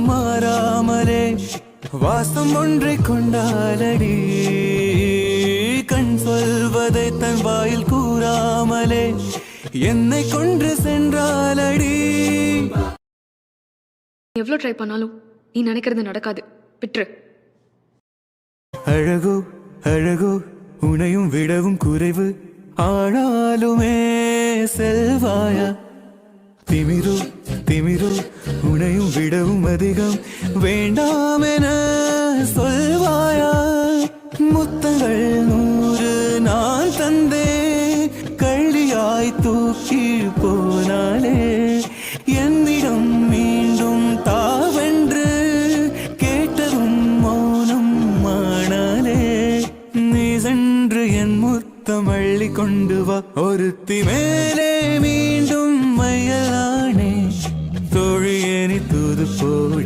மாறாமலே வாசம் ஒன்றை கொண்டாலடி கண் சொல்வதை தன் வாயில் கூறாமலே என்னை கொன்று சென்றாலடி. எவ்வளவு ட்ரை பண்ணாலும் நீ நினைக்கிறது நடக்காது, விட்டுரு. அழகோ அழகோ உனையும் விடவும் குறைவு, ஆனாலுமே செல்வாயா. திமிரோ திமிரோ உனையும் விடவும் அதிகம், வேண்டாமென சொல்வாயா. முத்தங்கள் 100 நான் தந்தே, கள்ளியாய் தூக்கி போனாலே என்னிடம் மீண்டும் தாவென்று கேட்டதும் மௌனம் ஆனாலே. நீ சென்று என் முத்தம் அள்ளி கொண்டு வா, ஒருத்தி மேலே மீண்டும் மையலானே. தோழியே நீ தூது போடு.